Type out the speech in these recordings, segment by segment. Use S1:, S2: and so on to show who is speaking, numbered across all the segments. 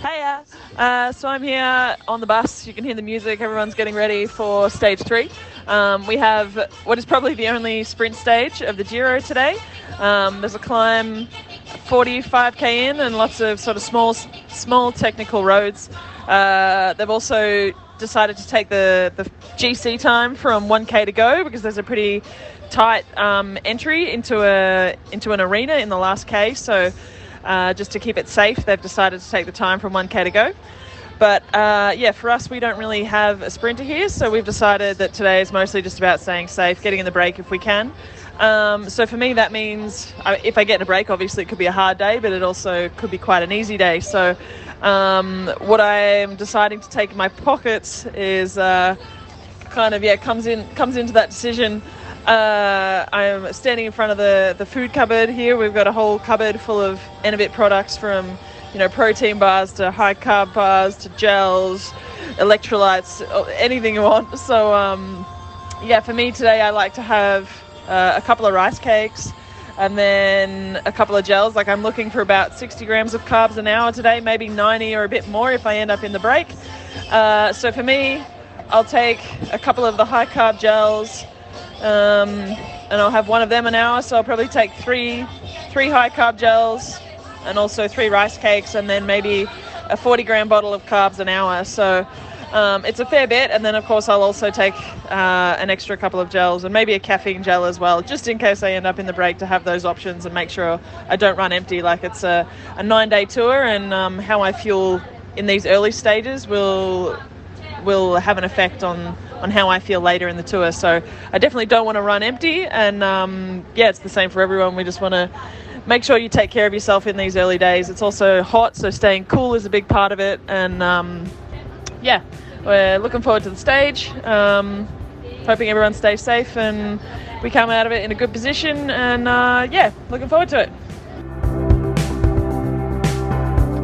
S1: Hiya. So I'm here on the bus. You can hear the music. Everyone's getting ready for stage 3. We have what is probably the only sprint stage of the Giro today. There's a climb 45k in and lots of sort of small technical roads. They've also decided to take the GC time from 1k to go because there's a pretty tight entry into an arena in the last k. So just to keep it safe, they've decided to take the time from 1k to go. But for us, we don't really have a sprinter here, so we've decided that today is mostly just about staying safe, getting in the break if we can. So for me, that means if I get in a break, obviously it could be a hard day, but it also could be quite an easy day. So what I'm deciding to take in my pockets is comes into that decision. I'm standing in front of the food cupboard here. We've got a whole cupboard full of Enabit products from protein bars to high carb bars to gels, electrolytes, anything you want. So for me today, I like to have a couple of rice cakes and then a couple of gels. Like I'm looking for about 60 grams of carbs an hour today, maybe 90 or a bit more if I end up in the break. So for me, I'll take a couple of the high carb gels, and I'll have one of them an hour. So I'll probably take three high carb gels and also 3 rice cakes, and then maybe a 40-gram bottle of carbs an hour. So it's a fair bit. And then, of course, I'll also take an extra couple of gels and maybe a caffeine gel as well, just in case I end up in the break, to have those options and make sure I don't run empty. Like it's a 9-day tour, and how I fuel in these early stages will have an effect on how I feel later in the tour. So I definitely don't want to run empty. And it's the same for everyone. We just want to make sure you take care of yourself in these early days. It's also hot, so staying cool is a big part of it. And we're looking forward to the stage, hoping everyone stays safe and we come out of it in a good position. And looking forward to it.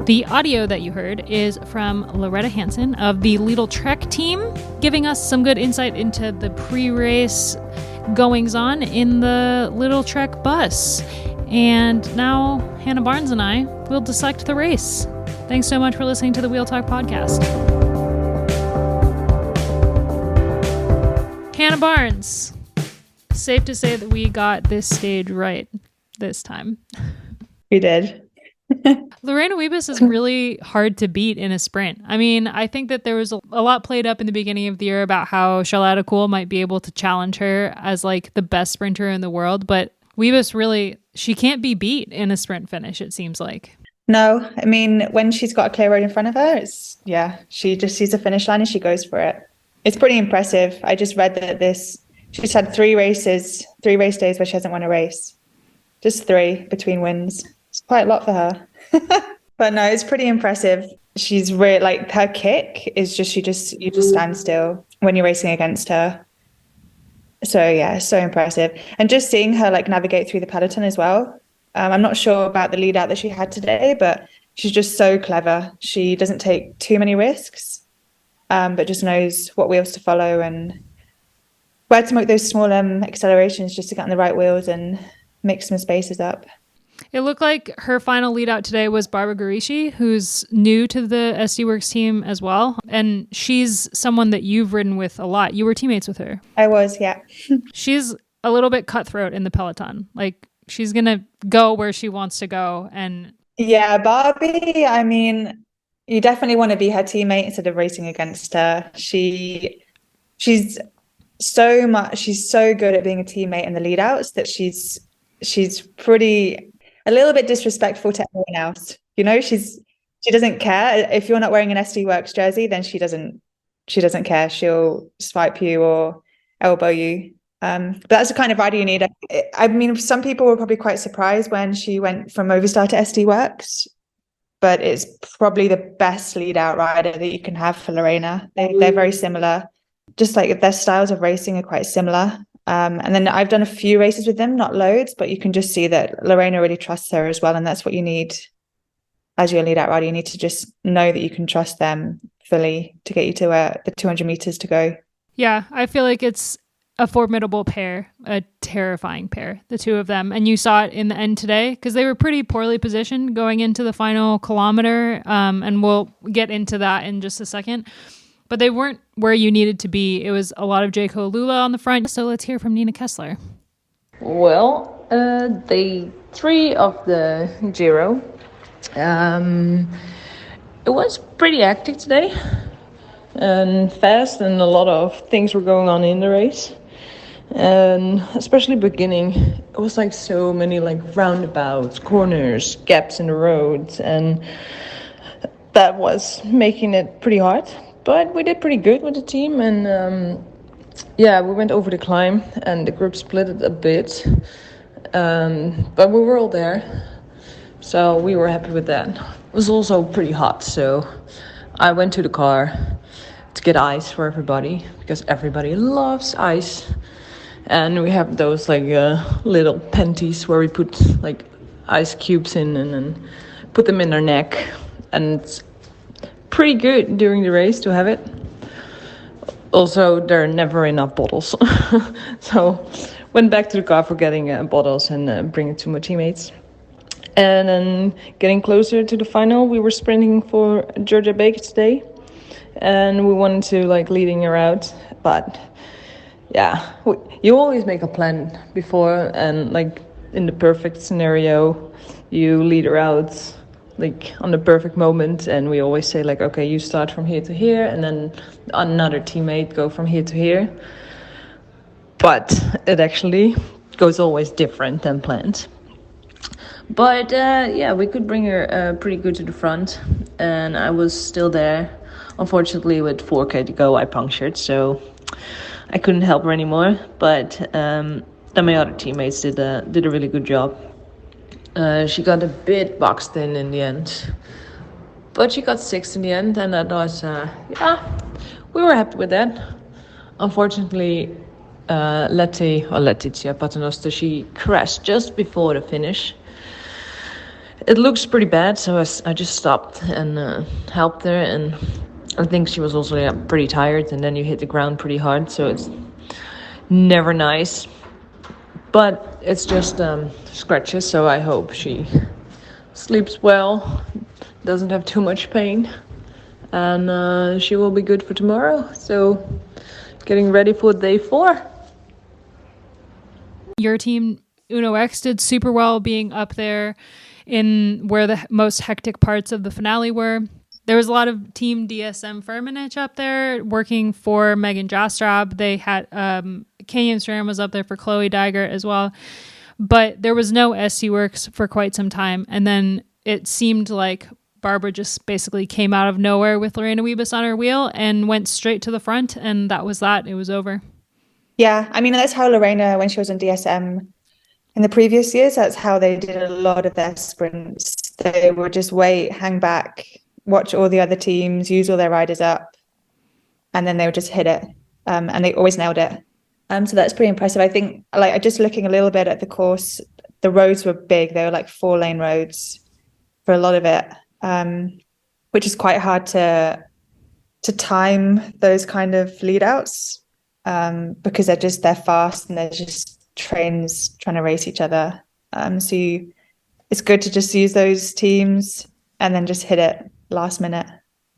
S2: The audio that you heard is from Lauretta Hanson of the Lidl-Trek team, giving us some good insight into the pre-race goings-on in the Lidl-Trek bus. And now Hannah Barnes and I will dissect the race. Thanks so much for listening to the Wheel Talk podcast. Hannah Barnes, safe to say that we got this stage right this time.
S3: We did.
S2: Lorena Wiebes is really hard to beat in a sprint. I mean, I think that there was a lot played up in the beginning of the year about how Jayco-AlUla might be able to challenge her as like the best sprinter in the world, but Wiebes really, she can't be beat in a sprint finish, it seems like.
S3: No, I mean, when she's got a clear road in front of her, she just sees the finish line and she goes for it. It's pretty impressive. I just read that she's had 3 race days where she hasn't won a race. Just 3 between wins. It's quite a lot for her. But no, it's pretty impressive. She's really, like, her kick is you just stand still when you're racing against her. So yeah, so impressive. And just seeing her like navigate through the peloton as well. I'm not sure about the lead out that she had today, but she's just so clever. She doesn't take too many risks, but just knows what wheels to follow and where to make those small accelerations just to get on the right wheels and mix some spaces up.
S2: It looked like her final lead out today was Barbara Garishi, who's new to the SD Worx team as well. And she's someone that you've ridden with a lot. You were teammates with her.
S3: I was, yeah.
S2: She's a little bit cutthroat in the peloton. Like, she's going to go where she wants to go. And
S3: yeah, Barbie, I mean, you definitely want to be her teammate instead of racing against her. She's so good at being a teammate in the lead outs that she's a little bit disrespectful to everyone else. You know, she doesn't care. If you're not wearing an SD Worx jersey, then she doesn't care. She'll swipe you or elbow you. But that's the kind of rider you need. I mean, some people were probably quite surprised when she went from Movistar to SD Worx, but it's probably the best lead out rider that you can have for Lorena. They're very similar. Just like their styles of racing are quite similar. And then I've done a few races with them, not loads, but you can just see that Lorena really trusts her as well. And that's what you need as your lead out rider. You need to just know that you can trust them fully to get you to the 200 meters to go.
S2: Yeah, I feel like it's a formidable pair, a terrifying pair, the two of them. And you saw it in the end today because they were pretty poorly positioned going into the final kilometer. And we'll get into that in just a second. But they weren't where you needed to be. It was a lot of Jayco-AlUla on the front. So let's hear from Niamh Kessler.
S4: Well, day 3 of the Giro. It was pretty hectic today and fast, and a lot of things were going on in the race. And especially beginning, it was like so many like roundabouts, corners, gaps in the roads, and that was making it pretty hard. But we did pretty good with the team, and we went over the climb, and the group split it a bit. But we were all there, so we were happy with that. It was also pretty hot, so I went to the car to get ice for everybody, because everybody loves ice. And we have those like little panties where we put like ice cubes in and then put them in our neck. And it's pretty good during the race to have it. Also, there are never enough bottles. So went back to the car for getting bottles and bring it to my teammates. And then getting closer to the final, we were sprinting for Georgia Baker's Day. And we wanted to like leading her out, but yeah, you always make a plan before, and like in the perfect scenario, you lead her out like on the perfect moment, and we always say like, okay, you start from here to here, and then another teammate go from here to here. But it actually goes always different than planned. But we could bring her pretty good to the front, and I was still there. Unfortunately, with 4K to go, I punctured, so I couldn't help her anymore. But then my other teammates did a really good job. She got a bit boxed in the end, but she got 6th in the end, and that was we were happy with that. Unfortunately, Letizia Paternoster, she crashed just before the finish. It looks pretty bad, so I just stopped and helped her, and I think she was also pretty tired, and then you hit the ground pretty hard, so it's never nice. But it's just scratches, so I hope she sleeps well, doesn't have too much pain, and she will be good for tomorrow. So getting ready for day 4.
S2: Your team, Uno X, did super well being up there in where the most hectic parts of the finale were. There was a lot of Team DSM Firmenich up there working for Megan Jastrab. They had Kenyon SRAM was up there for Chloe Dygert as well. But there was no SC Worx for quite some time. And then it seemed like Barbara just basically came out of nowhere with Lorena Wiebes on her wheel and went straight to the front. And that was that. It was over.
S3: Yeah, I mean, that's how Lorena, when she was on DSM in the previous years, that's how they did a lot of their sprints. They would just wait, hang back, watch all the other teams, use all their riders up, and then they would just hit it. And they always nailed it. So that's pretty impressive. I think, like, just looking a little bit at the course, the roads were big. They were like 4-lane roads for a lot of it, which is quite hard to time those kind of lead outs because they're fast and they're just trains trying to race each other. It's good to just use those teams and then just hit it last minute.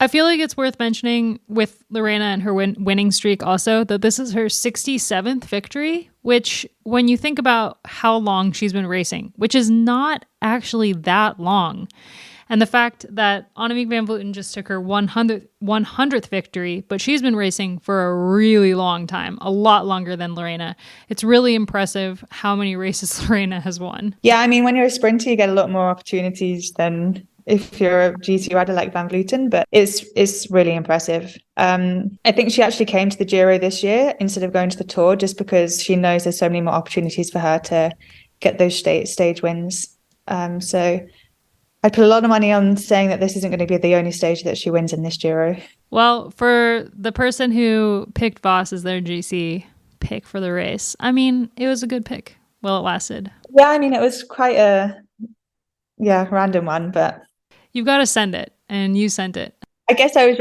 S2: I feel like it's worth mentioning with Lorena and her winning streak also that this is her 67th victory, which when you think about how long she's been racing, which is not actually that long. And the fact that Annemiek van Vleuten just took her 100th victory, but she's been racing for a really long time, a lot longer than Lorena. It's really impressive how many races Lorena has won.
S3: Yeah, I mean, when you're a sprinter, you get a lot more opportunities than if you're a GC rider like Van Vleuten, but it's really impressive. I think she actually came to the Giro this year instead of going to the Tour just because she knows there's so many more opportunities for her to get those stage wins. So I'd put a lot of money on saying that this isn't going to be the only stage that she wins in this Giro.
S2: Well, for the person who picked Voss as their GC pick for the race, I mean, it was a good pick while it lasted.
S3: Yeah, I mean, it was quite a random one, but
S2: you've got to send it, and you sent it.
S3: I guess I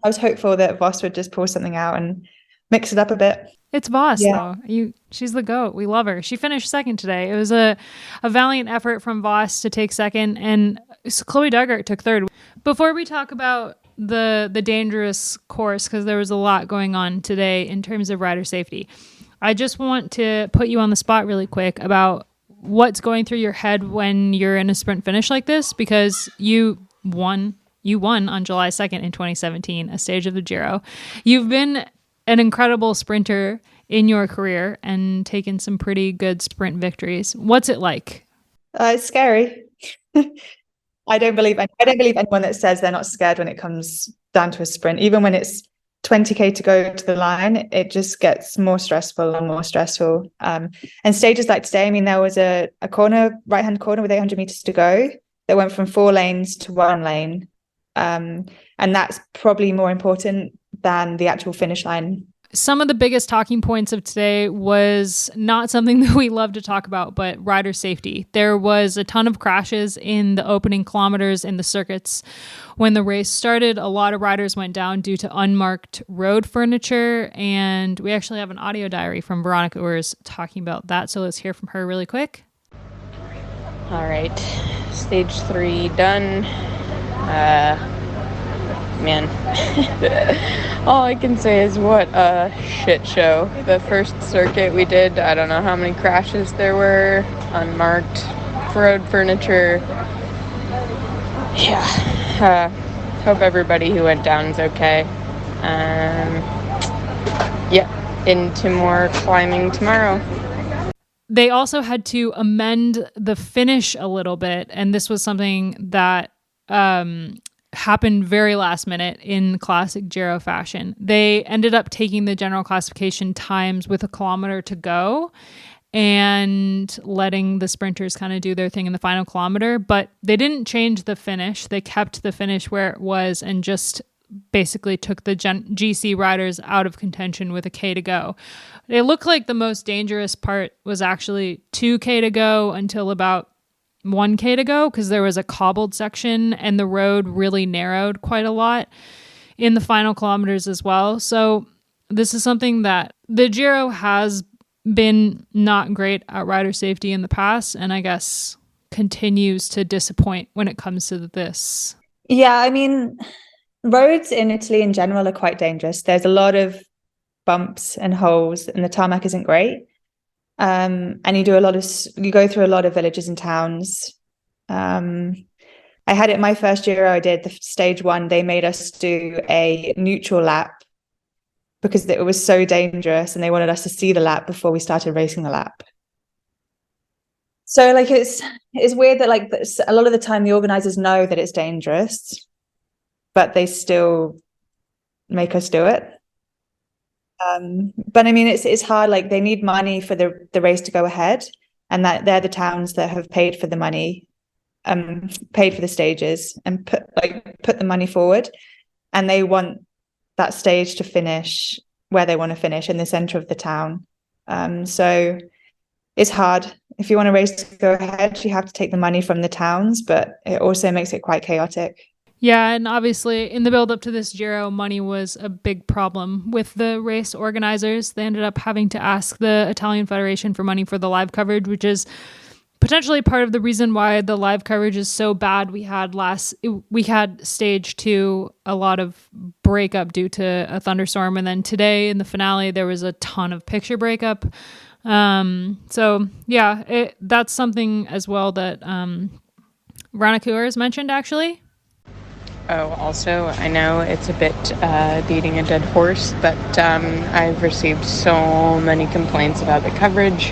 S3: was hopeful that Voss would just pull something out and mix it up a bit.
S2: It's Voss,
S3: Yeah.
S2: though. She's the GOAT. We love her. She finished second today. It was a valiant effort from Voss to take second, and Chloe Duggart took third. Before we talk about the dangerous course, because there was a lot going on today in terms of rider safety, I just want to put you on the spot really quick about what's going through your head when you're in a sprint finish like this, because you won on July 2nd in 2017, a stage of the Giro. You've been an incredible sprinter in your career and taken some pretty good sprint victories. What's it like?
S3: It's scary. I don't believe anyone that says they're not scared when it comes down to a sprint. Even when it's 20k to go to the line, it just gets more stressful and more stressful. And stages like today, I mean, there was a right-hand corner with 800 meters to go that went from 4 lanes to 1 lane. And that's probably more important than the actual finish line.
S2: Some of the biggest talking points of today was not something that we love to talk about, but rider safety. There was a ton of crashes in the opening kilometers in the circuits. When the race started, a lot of riders went down due to unmarked road furniture, and we actually have an audio diary from Veronica Ewers talking about that, so let's hear from her really quick.
S5: All right, stage 3 done. Man, all I can say is what a shit show. The first circuit we did, I don't know how many crashes there were, unmarked road furniture. Yeah, hope everybody who went down is okay. Yeah, into more climbing tomorrow.
S2: They also had to amend the finish a little bit, and this was something that happened very last minute in classic Giro fashion. They ended up taking the general classification times with a kilometer to go and letting the sprinters kind of do their thing in the final kilometer, but they didn't change the finish. They kept the finish where it was and just basically took the GC riders out of contention with a K to go. It looked like the most dangerous part was actually 2K to go until about 1K to go, because there was a cobbled section and the road really narrowed quite a lot in the final kilometers as well. So this is something that the Giro has been not great at rider safety in the past, and I guess continues to disappoint when it comes to this.
S3: Yeah, I mean, roads in Italy in general are quite dangerous. There's a lot of bumps and holes, and the tarmac isn't great. And you go through a lot of villages and towns. I had it my first year I did the stage 1. They made us do a neutral lap because it was so dangerous, and they wanted us to see the lap before we started racing the lap. So like it's weird that like a lot of the time the organizers know that it's dangerous, but they still make us do it. But I mean, it's hard. Like they need money for the race to go ahead, and that they're the towns that have paid for the money, paid for the stages, and put the money forward, and they want that stage to finish where they want to finish, in the center of the town. So it's hard. If you want a race to go ahead, you have to take the money from the towns, but it also makes it quite chaotic.
S2: Yeah, and obviously in the build up to this Giro, money was a big problem with the race organizers. They ended up having to ask the Italian Federation for money for the live coverage, which is potentially part of the reason why the live coverage is so bad. We had stage 2, a lot of breakup due to a thunderstorm, and then today in the finale there was a ton of picture breakup. So yeah, that's something as well that Veronica has mentioned actually.
S5: Oh, also, I know it's a bit beating a dead horse, but I've received so many complaints about the coverage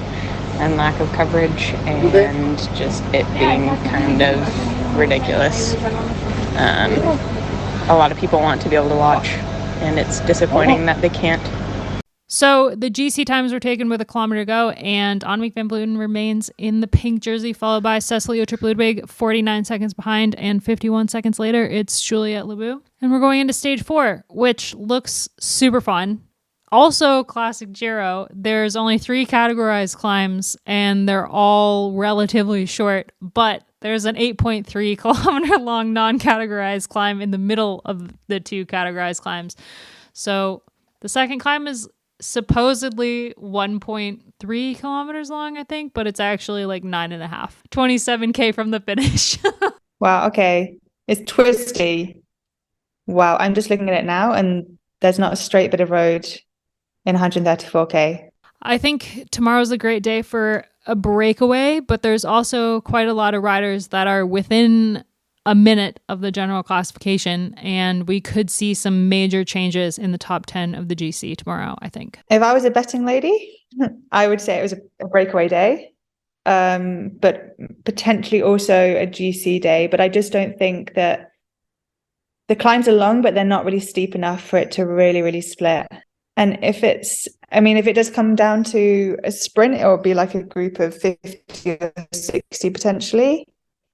S5: and lack of coverage, and just it being kind of ridiculous. A lot of people want to be able to watch, and it's disappointing that they can't.
S2: So the GC times were taken with a kilometer to go, and Annemiek van Vleuten remains in the pink jersey, followed by Cecilie Uttrup-Ludwig, 49 seconds behind, and 51 seconds later, it's Juliette Leboeuf. And we're going into stage 4, which looks super fun. Also classic Giro, there's only 3 categorized climbs, and they're all relatively short, but there's an 8.3 kilometer long non-categorized climb in the middle of the 2 categorized climbs. So the second climb is supposedly 1.3 kilometers long, I think, but it's actually like 9.5. 27K from the finish.
S3: Wow, okay. It's twisty. Wow, I'm just looking at it now, and there's not a straight bit of road in 134K.
S2: I think tomorrow's a great day for a breakaway, but there's also quite a lot of riders that are within a minute of the general classification, and we could see some major changes in the top 10 of the GC tomorrow, I think.
S3: If I was a betting lady, I would say it was a breakaway day, but potentially also a GC day. But I just don't think that the climbs are long, but they're not really steep enough for it to really, really split. And if it does come down to a sprint, it will be like a group of 50 or 60 potentially.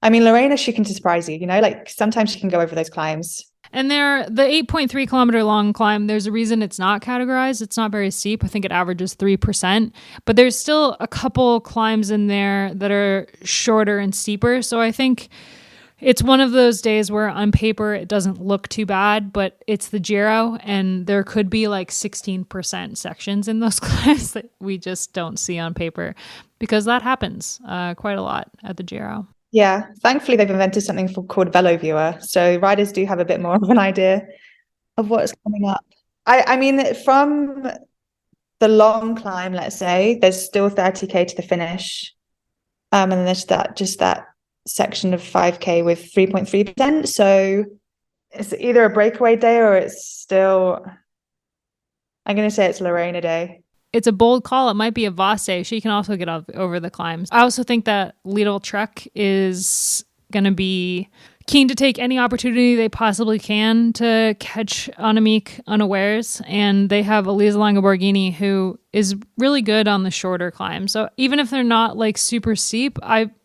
S3: I mean, Lorena, she can surprise you, like sometimes she can go over those climbs.
S2: And the 8.3 kilometer long climb, there's a reason it's not categorized. It's not very steep. I think it averages 3%, but there's still a couple climbs in there that are shorter and steeper. So I think it's one of those days where on paper it doesn't look too bad, but it's the Giro and there could be like 16% sections in those climbs that we just don't see on paper, because that happens quite a lot at the Giro.
S3: Yeah, thankfully they've invented something called Velo Viewer, so riders do have a bit more of an idea of what's coming up. I mean, from the long climb, let's say, there's still 30K to the finish, and then there's that section of 5K with 3.3%. So it's either a breakaway day or it's still, I'm going to say it's Lorena day.
S2: It's a bold call. It might be a Voss day. She can also get over the climbs. I also think that Lidl-Trek is going to be keen to take any opportunity they possibly can to catch Annemiek unawares. And they have Elisa Longo-Borghini, who is really good on the shorter climbs. So even if they're not like super steep,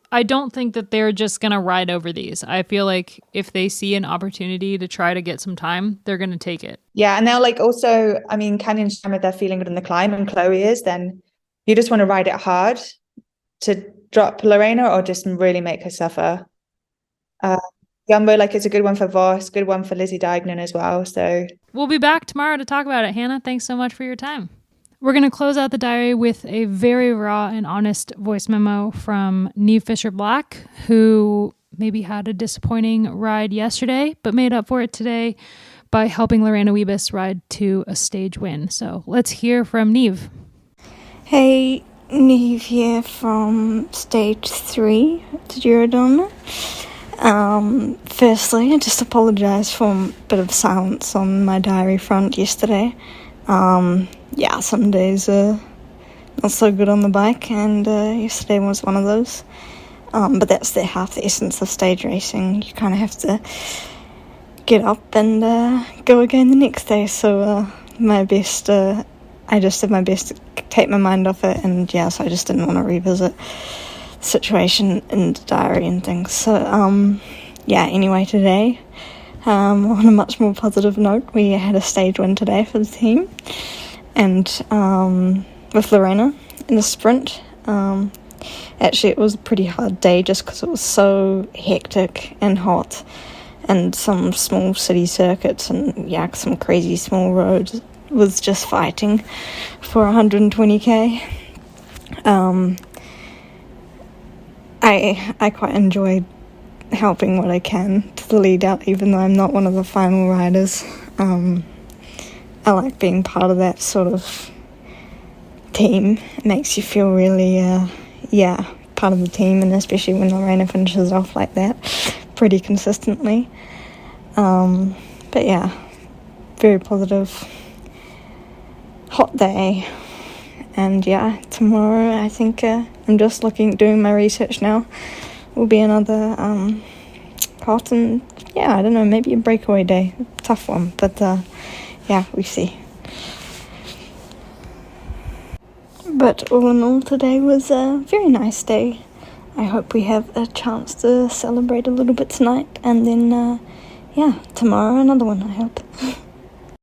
S2: I don't think that they're just going to ride over these. I feel like if they see an opportunity to try to get some time, they're going to take it.
S3: Yeah, and they'll also, I mean, Canyon and Shamma, they're feeling good in the climb, and Chloe is, then you just want to ride it hard to drop Lorena or just really make her suffer. Jumbo, it's a good one for Voss, good one for Lizzie Deignan as well. So
S2: we'll be back tomorrow to talk about it. Hannah, thanks so much for your time. We're going to close out the diary with a very raw and honest voice memo from Niamh Fisher-Black, who maybe had a disappointing ride yesterday, but made up for it today by helping Lorena Wiebes ride to a stage win. So let's hear from Niamh.
S6: Hey, Niamh here from stage 3 to Giro Donne. Firstly, I just apologise for a bit of silence on my diary front yesterday. Some days are not so good on the bike, and yesterday was one of those. But that's half the essence of stage racing. You kind of have to get up and go again the next day. So I just did my best to take my mind off it, and so I just didn't want to revisit the situation in the diary and things. So anyway, today, on a much more positive note, we had a stage win today for the team, and with Lorena in the sprint. Actually, it was a pretty hard day just because it was so hectic and hot, and some small city circuits and some crazy small roads was just fighting for 120k. I quite enjoyed helping what I can to the lead out, even though I'm not one of the final riders. I like being part of that sort of team. It makes you feel really, part of the team, and especially when Lorena finishes off like that pretty consistently. Very positive. Hot day. And tomorrow I think I'm just doing my research now. Will be another hot and I don't know, maybe a breakaway day. Tough one, but we see. But all in all, today was a very nice day. I hope we have a chance to celebrate a little bit tonight, and then tomorrow another one, I hope.